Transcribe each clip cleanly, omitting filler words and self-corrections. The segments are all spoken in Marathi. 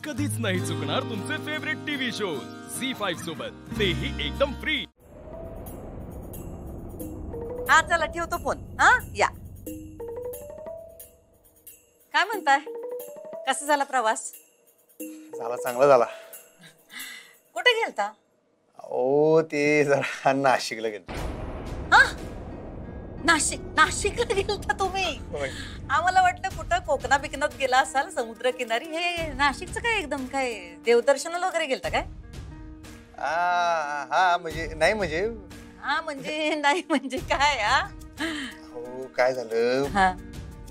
कधीच नाही चुकणार तुमचे फेवरेट टीव्ही शोज झी5 सोबत, तेही एकदम फ्री। हा चला ठेवतो फोन। हा या, काय म्हणताय, कसा झाला प्रवास? झाला, चांगला झाला। कुठे गेलता? ओ ते जरा नाशिकला गेलो। हा नाशिकला गेलता तुम्ही? आम्हाला वाटलं कुठं कोकणा बिकनात गेला असाल, समुद्र किनारी। हे नाशिकचं काय एकदम काय देवदर्शनाला वगैरे गेलता काय? हा म्हणजे नाही म्हणजे नाही म्हणजे काय? हो काय झालं,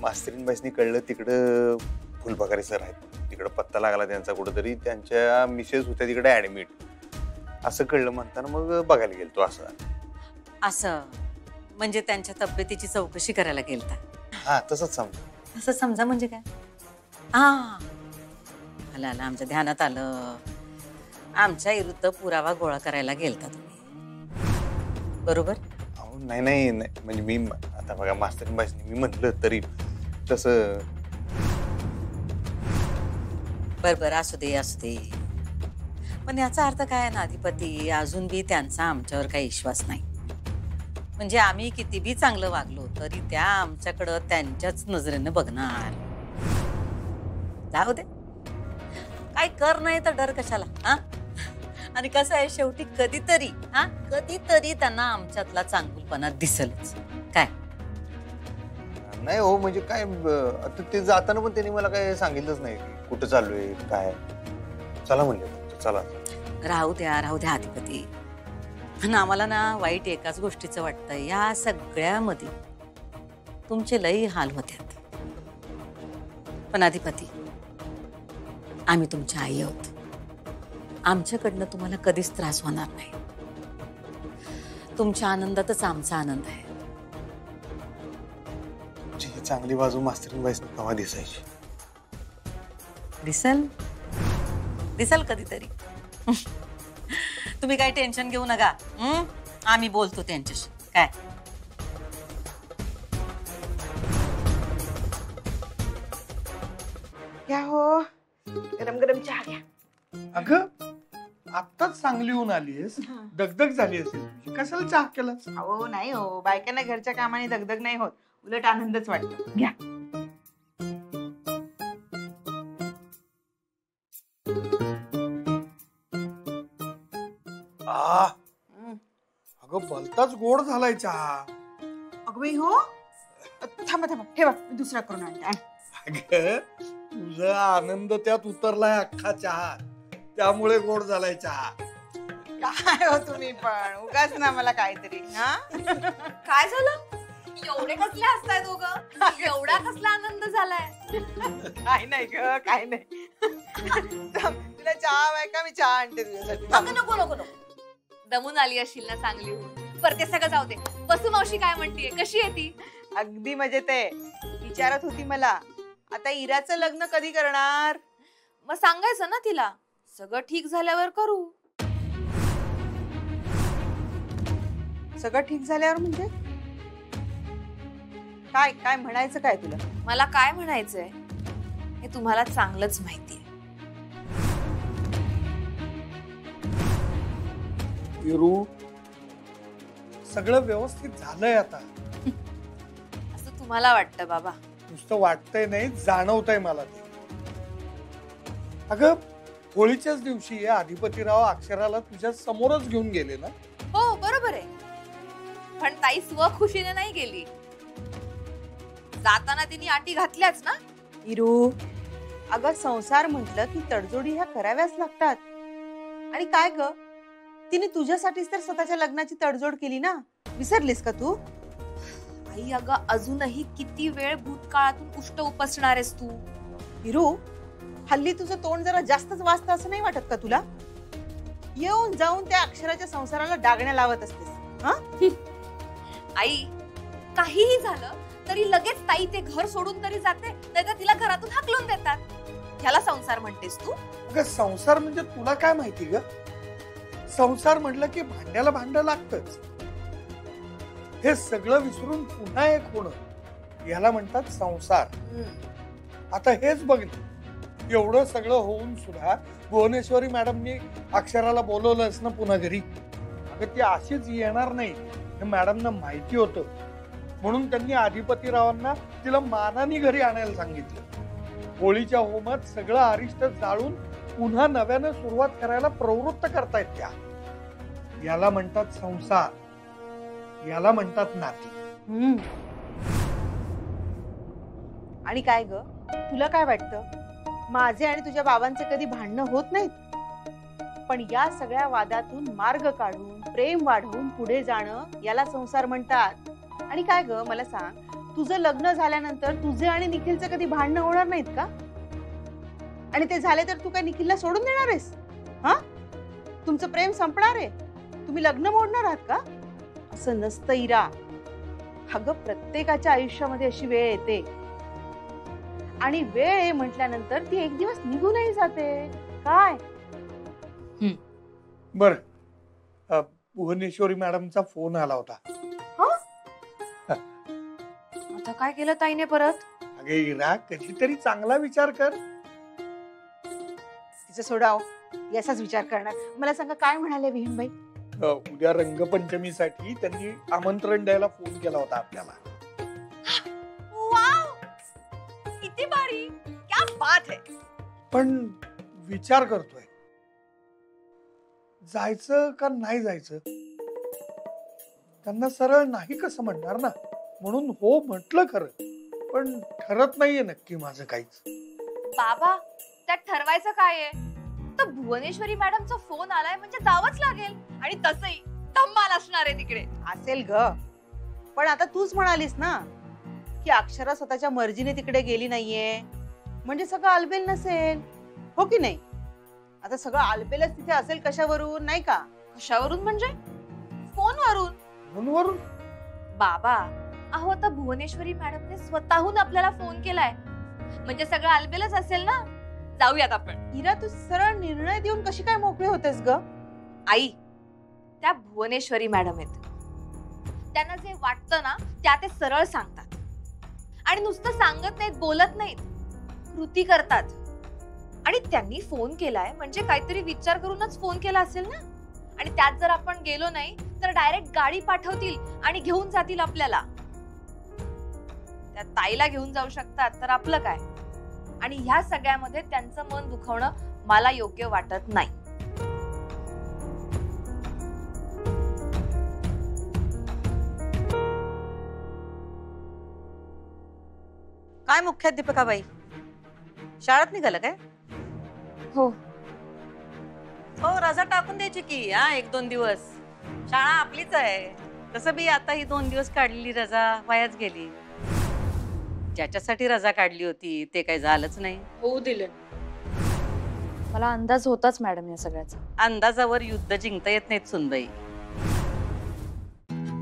मास्तरीन बाईसनी कळलं तिकडं फुलबगारे सर आहेत, तिकडं पत्ता लागला त्यांचा कुठेतरी, त्यांच्या मिसेस होत्या तिकडे ऍडमिट, असं कळलं म्हणताना मग बघायला गेलतो। असं म्हणजे त्यांच्या तब्येतीची चौकशी करायला गेलता? हा तसंच समजा। असं समजा म्हणजे काय? आलं आमच्या ध्यानात आलं, आमच्या विरुद्ध पुरावा गोळा करायला गेलता तुम्ही, बरोबर? अहो नाही म्हणजे मी आता बघा मास्तरीन बाईसनी मी म्हटलं तरी तसं। बर असू दे, पण याचा अर्थ काय ना अधिपती, अजून बी त्यांचा आमच्यावर काही विश्वास नाही। म्हणजे आम्ही किती बी चांगलं वागलो तरी त्या आमच्याकडं त्यांच्याच नजरेने बघणार। जाऊ दे, काय कर नाही तर डर कशाला? आणि कसं आहे, शेवटी कधीतरी त्यांना आमच्यातला चांगुलपणा दिसलच काय? नाही हो म्हणजे काय, आता ते जाताना पण त्यांनी मला काय सांगितलंच नाही कुठं चाललोय काय। चला म्हणले, चला। राहू द्या अधिपती, पण आम्हाला ना वाईट एकाच गोष्टीचं वाटतंय, या सगळ्यामध्ये तुमचे लई हाल होत्यात। पण अधिपती, आम्ही तुमच्या आई आहोत, आमच्याकडनं तुम्हाला कधीच त्रास होणार नाही। तुमच्या आनंदातच आमचा आनंद आहे। ही चांगली बाजू मास्तरीन बाईसनी केव्हा दिसायची? दिसल कधीतरी। तुम्ही काही टेन्शन घेऊ नका, आम्ही बोलतो त्यांच्याशी काय। या हो, गरम गरम चहा घ्या। अगं आत्ताच चांगली होऊन आलीयस, दगदग झाली असेल, कशाला चहा केलास? अहो नाही हो, बायकांना घरच्या कामाने दगदग नाही होत, उलट आनंदच वाटतो। घ्या। अगं भलताच गोड झालाय चहा। अगं बाई हो, थांबा हे बघ मी दुसरा करून आणते। अगं तुझा आनंद त्यात उतरलाय अख्खा चहा, त्यामुळे गोड झालाय चहा। काय हो तुम्ही पण उगाच ना मला काहीतरी। काय झालं, एवढे कसले हसताय दोघं? एवढा कसला आनंद झालाय? काय नाही ग, काय नाही। तुला चहा हवाय का? मी चहा आणते तुझ्यासाठी। नको दमून आली असशील ना चांगली होऊन। पर ते सगळं जाऊ दे, वसू मावशी काय म्हणतीये, कशी आहे ती? अगदी मजेत आहे, विचारत होती मला आता इराचं लग्न कधी करणार। मग सांगायचं ना तिला, सगळं ठीक झाल्यावर करू। सगळं ठीक झाल्यावर म्हणजे काय काय म्हणायचं काय तुला? मला काय म्हणायचंय हे तुम्हाला चांगलंच माहितीये। सगळं व्यवस्थित झालंय आता। असं तुम्हाला वाटतं बाबा? नुसतं वाटतंय नाही, जाणवतंय मला ते। अगं होळीच्याच दिवशी अधिपतीराव अक्षराला तुझ्या समोरच घेऊन गेले ना? हो बरोबर आहे, पण ताई स्वखुशीने नाही गेली, जाताना तिने अटी घातल्याच ना। हिरू, अगं संसार म्हटलं की तडजोडी ह्या कराव्याच लागतात। आणि काय ग, तिने तुझ्यासाठीच तर स्वतःच्या लग्नाची तडजोड केली ना, विसरलीस का तू? आई अगं अजूनही किती वेळ भूतकाळातून उष्ट उपसणार आहेस तू? हिरू, हल्ली तुझं तोंड जरा जास्तच वाजतं असं नाही वाटत का तुला? येऊन जाऊन त्या अक्षराच्या संसाराला डागण्या लावत असतेस। आई काहीही झालं तरी लगेच ताई ते घर सोडून तरी जाते, नाहीतर तिला घरातून हाकलून देतात। ह्याला संसार म्हणतेस तू? अगं संसार म्हणजे तुला काय माहिती ग? संसार म्हटलं की भांड्याला भांड लागतच। हे सगळं विसरून पुन्हा एक होणं, याला म्हणतात संसार। आता हेच बघ ना, एवढं सगळं होऊन सुद्धा भुवनेश्वरी मॅडमनी अक्षराला बोलवलंच ना पुन्हा घरी. अगं ती अशीच येणार नाही हे मॅडमना माहिती होतं, म्हणून त्यांनी अधिपतीरावांना तिला मानाने घरी आणायला सांगितलं. होळीच्या होमात सगळं अरिष्ट जाळून पुन्हा नव्यानं सुरुवात करायला प्रवृत्त करतायत त्या. याला म्हणतात संसार, याला म्हणतात नाती. आणि काय ग, तुला काय वाटतं, माझे आणि तुझ्या बाबांचे कधी भांडणं होत नाहीत? पण या सगळ्या वादातून मार्ग काढून प्रेम वाढवून पुढे जाणं याला संसार म्हणतात. आणि काय ग, मला सांग, तुझं लग्न झाल्यानंतर तुझे आणि निखिलचे कधी भांडणं होणार नाहीत का? आणि ते झाले तर तू काय निखिलला सोडून देणार आहेस? हा, तुमचं प्रेम संपणार आहे, तुम्ही लग्न मोडणार आहात का? असं नसतं इरा. अगं प्रत्येकाच्या आयुष्यामध्ये अशी वेळ येते, आणि वेळ म्हटल्यानंतर ती एक दिवस निघूनही जाते. काय बर, भुवनेश्वरी मॅडमचा फोन आला होता. आता काय केलं ताईने परत? अगे इरा, कधीतरी चांगला विचार कर. तिचं सोडाव, याचाच विचार करणार. मला सांगा, काय म्हणाले विहीनबाई? उद्या रंगपंचमीसाठी त्यांनी आमंत्रण द्यायला फोन केला होता आपल्याला. वाव, किती भारी, क्या बात है. पण विचार करतोय, जायचं का नाही जायचं. त्यांना सरळ नाही कसं म्हणणार ना, म्हणून हो म्हटलं खरं, पण ठरत नाहीये नक्की माझं काहीच. बाबा, त्यात ठरवायचं काय आहे? तर भुवनेश्वरी मॅडमचा फोन आलाय म्हणजे जावंच लागेल. आणि तसंही धम्माल असणार आहे तिकडे. असेल ग, पण आता तूच म्हणालीस ना की अक्षरा स्वतःच्या मर्जीने तिकडे गेली नाहीये, म्हणजे सगळं आलबेल नसेल, हो की नाही? आता सगळं आलबेलच तिथे असेल कशावरून, नाही का? कशावरून म्हणजे? फोनवरून. फोनवरून? बाबा, अहो आता भुवनेश्वरी मॅडमने स्वतःहून आपल्याला फोन केलाय, म्हणजे सगळं आलबेलच असेल ना. जाऊयात आपण. इरा, तू सरळ निर्णय देऊन कशी काय मोकळे होतेस ग? आई, त्या भुवनेश्वरी मॅडम आहेत, त्यांना जे वाटतं ना त्या ते सरळ सांगतात. आणि नुसतं सांगत नाहीत, बोलत नाहीत, कृती करतात. आणि त्यांनी फोन केलाय म्हणजे काहीतरी विचार करूनच फोन केला असेल ना. आणि त्यात जर आपण गेलो नाही तर डायरेक्ट गाडी पाठवतील आणि घेऊन जातील आपल्याला. त्या ताईला घेऊन जाऊ शकतात तर आपलं काय? आणि ह्या सगळ्यामध्ये त्यांचं मन दुखवणं मला योग्य वाटत नाही. काय मुख्याध्यापिकाबाई, शाळेत निघालं काय? हो हो, रजा टाकून द्यायची की. हा, 1-2 दिवस. शाळा आपलीच आहे. तसं बी आता ही 2 दिवस काढलेली रजा वायाच गेली. ज्याच्यासाठी रजा काढली होती ते काही झालंच नाही. होऊ दिलं. मला अंदाज होताच मॅडम या सगळ्याचा. अंदाजावर युद्ध जिंकता येत नाहीत सुनबाई.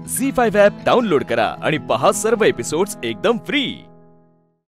झी5 ॲप डाउनलोड करा आणि पहा सर्व एपिसोड्स एकदम फ्री.